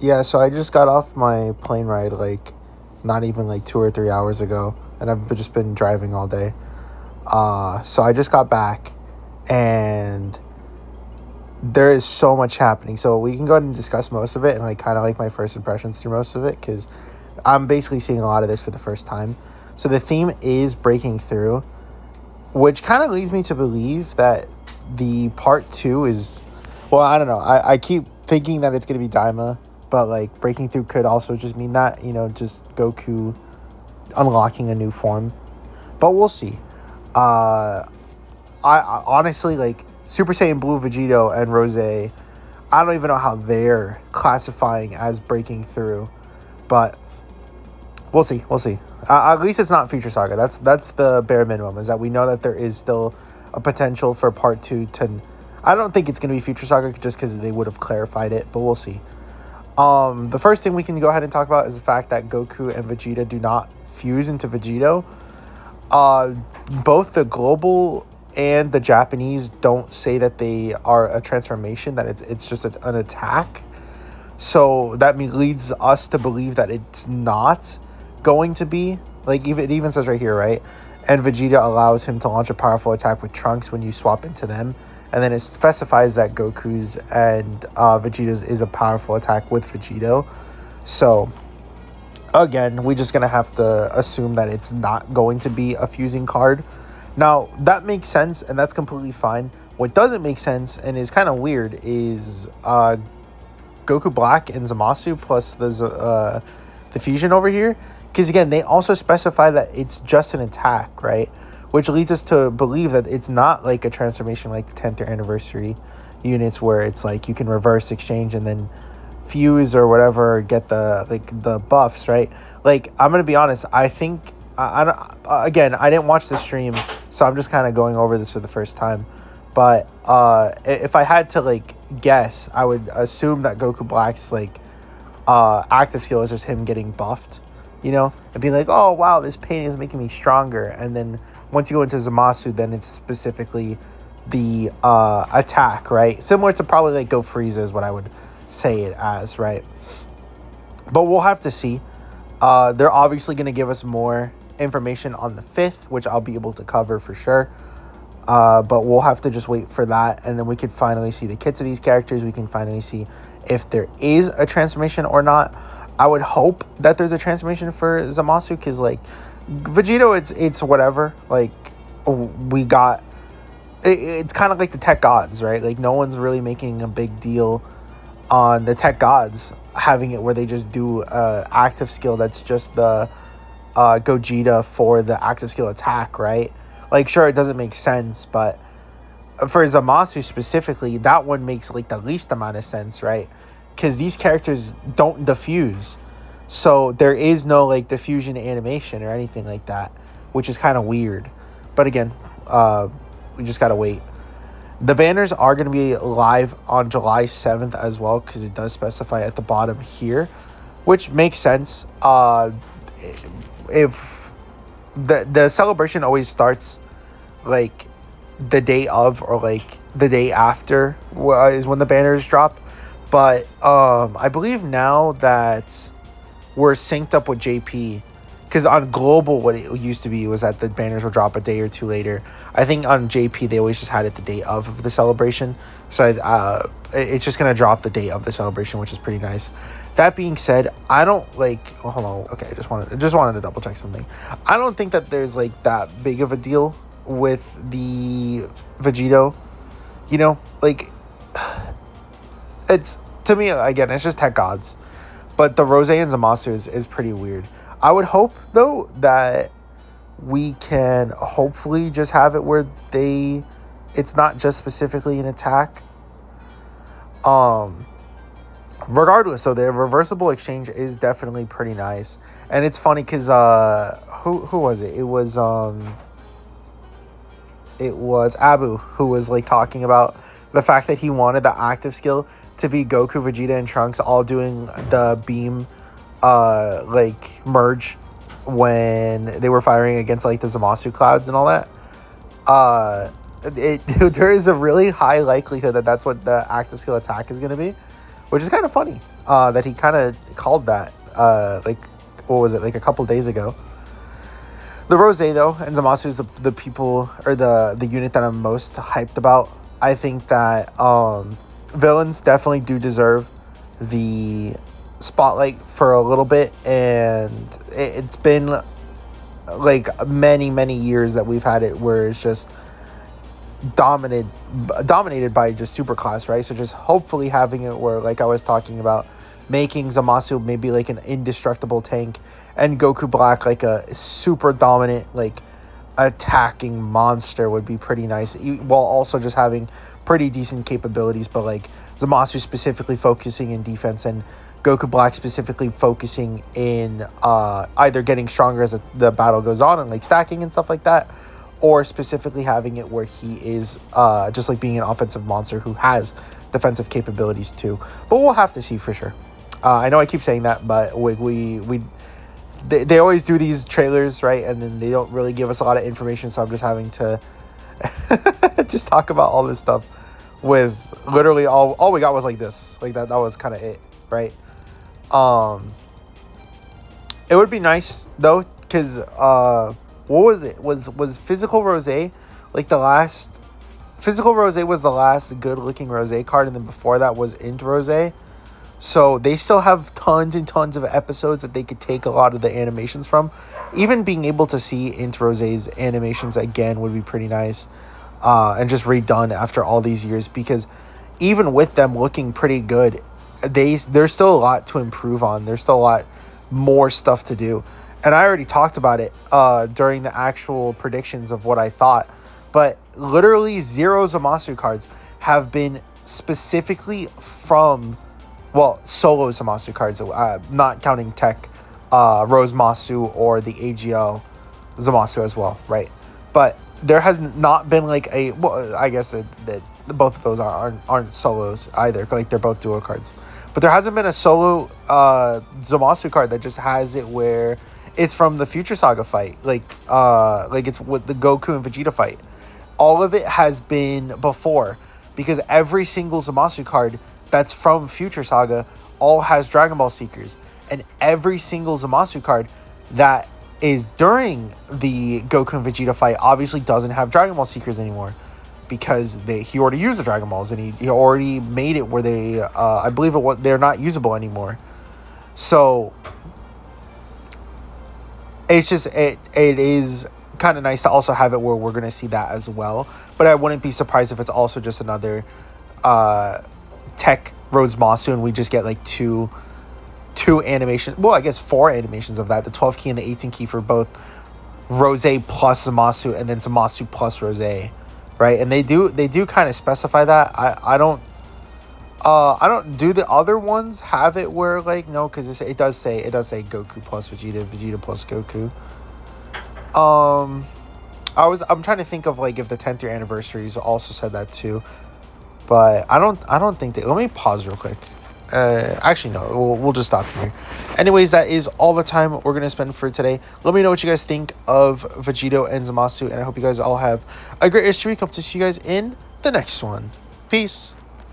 Yeah, so I just got off my plane ride like not even like 2 or 3 hours ago, and I've just been driving all day. So I just got back, and there is so much happening. So we can go ahead and discuss most of it, and like kind of like my first impressions through most of it, because I'm basically seeing a lot of this for the first time. So the theme is breaking through, which kind of leads me to believe that the part two is, well, I don't know. I keep thinking that it's going to be Daima, but like breaking through could also just mean that, just Goku unlocking a new form. But we'll see. I honestly, like, Super Saiyan Blue Vegito and Rose, I don't even know how they're classifying as breaking through, but we'll see. At least it's not Future Saga. That's the bare minimum, is that we know that there is still a potential for part two to... I don't think it's going to be Future Saga just because they would have clarified it, but we'll see. The first thing we can go ahead and talk about is the fact that Goku and Vegeta do not fuse into Vegito. Both the global and the Japanese don't say that they are a transformation, that it's just an attack. So that leads us to believe that it's not going to be, like, it even says right here, right? And Vegeta allows him to launch a powerful attack with Trunks when you swap into them. And then it specifies that Goku's and Vegeta's is a powerful attack with Vegito. So, again, we're just going to have to assume that it's not going to be a fusing card. Now, that makes sense, and that's completely fine. What doesn't make sense, and is kind of weird, is Goku Black and Zamasu plus the fusion over here. Because, again, they also specify that it's just an attack, right? Which leads us to believe that it's not like a transformation like the 10th year anniversary units, where it's like you can reverse exchange and then fuse or whatever, get the buffs, right? Like, I'm going to be honest, I think... I didn't watch the stream, so I'm just kind of going over this for the first time. But if I had to, like, guess, I would assume that Goku Black's, like, active skill is just him getting buffed, and be like, oh, wow, this pain is making me stronger. And then once you go into Zamasu, then it's specifically the attack, right? Similar to probably, like, Go Frieza is what I would say it as, right? But we'll have to see. They're obviously going to give us more information on the 5th, which I'll be able to cover for sure. But we'll have to just wait for that, and then we could finally see the kits of these characters. We can finally see if there is a transformation or not. I would hope that there's a transformation for Zamasu, because, like, Vegito, it's whatever. Like, we got... It's kind of like the Tech Gods, right? Like, no one's really making a big deal on the Tech Gods having it where they just do active skill that's just the Gogeta for the active skill attack, right? Like, sure, it doesn't make sense, but for Zamasu specifically, that one makes, like, the least amount of sense, right? Because these characters don't diffuse, so there is no, like, diffusion animation or anything like that, which is kind of weird. But again, we just gotta wait. The banners are going to be live on July 7th as well, because it does specify at the bottom here, which makes sense. If the celebration always starts like the day of, or like the day after is when the banners drop. But I believe now that we're synced up with JP, because on Global, what it used to be was that the banners would drop a day or two later. I think on JP, they always just had it the day of the celebration. So it's just going to drop the day of the celebration, which is pretty nice. That being said, I don't like... Oh, hold on. Okay, I just wanted to double check something. I don't think that there's, like, that big of a deal with the Vegito. Like, it's... To me, again, it's just Tech Gods. But the Rose and Zamasu is pretty weird. I would hope, though, that we can hopefully just have it where it's not just specifically an attack. Regardless, so the reversible exchange is definitely pretty nice. And it's funny because who was it? It was Abu who was, like, talking about the fact that he wanted the active skill to be Goku, Vegeta, and Trunks all doing the beam like merge when they were firing against, like, the Zamasu clouds and all that. There is a really high likelihood that that's what the active skill attack is going to be, which is kind of funny. that he kind of called that, like, what was it, like a couple days ago. The Rose, though, and Zamasu is the people, or the unit that I'm most hyped about. I think that villains definitely do deserve the spotlight for a little bit, and it's been like many years that we've had it where it's just dominated by just superclass, right? So just hopefully having it where, like I was talking about, making Zamasu maybe like an indestructible tank, and Goku Black like a super dominant like attacking monster would be pretty nice, while also just having pretty decent capabilities. But like Zamasu specifically focusing in defense, and Goku Black specifically focusing in either getting stronger as the battle goes on and like stacking and stuff like that, or specifically having it where he is just like being an offensive monster who has defensive capabilities too. But we'll have to see for sure. I know I keep saying that, but they always do these trailers, right? And then they don't really give us a lot of information, so I'm just having to just talk about all this stuff with literally all we got was like this. Like that was kind of it, right? It would be nice though, because what was it? Was Physical Rose like the last? Physical Rose was the last good looking Rose card, and then before that was Int Rose. So they still have tons and tons of episodes that they could take a lot of the animations from. Even being able to see Int Rose's animations again would be pretty nice, and just redone after all these years, because even with them looking pretty good, there's still a lot to improve on. There's still a lot more stuff to do. And I already talked about it during the actual predictions of what I thought. But literally 0 Zamasu cards have been specifically from, well, solo Zamasu cards, not counting Tech, Rose Masu, or the AGL Zamasu as well, right? But there has not been like a, well, I guess that both of those aren't solos either. Like they're both duo cards. But there hasn't been a solo Zamasu card that just has it where it's from the Future Saga fight, like it's with the Goku and Vegeta fight. All of it has been before, because every single Zamasu card that's from Future Saga all has Dragon Ball Seekers, and every single Zamasu card that is during the Goku and Vegeta fight obviously doesn't have Dragon Ball Seekers anymore, because he already used the Dragon Balls, and he already made it where they I believe they're not usable anymore. So it's just it is kind of nice to also have it where we're going to see that as well. But I wouldn't be surprised if it's also just another Tech Rose Masu, and we just get like two animations. Well, I guess 4 animations of that, the 12 key and the 18 key for both Rose plus Zamasu, and then Zamasu plus Rose, right? And they do kind of specify that. I don't do the other ones have it where like, no, because it does say Goku plus Vegeta plus Goku. I'm trying to think of like if the 10th year anniversaries also said that too, but I don't think let me pause real quick. Actually no, we'll just stop here. Anyways, that is all the time we're gonna spend for today. Let me know what you guys think of Vegito and Zamasu, and I hope you guys all have a great history. Hope to see you guys in the next one. Peace.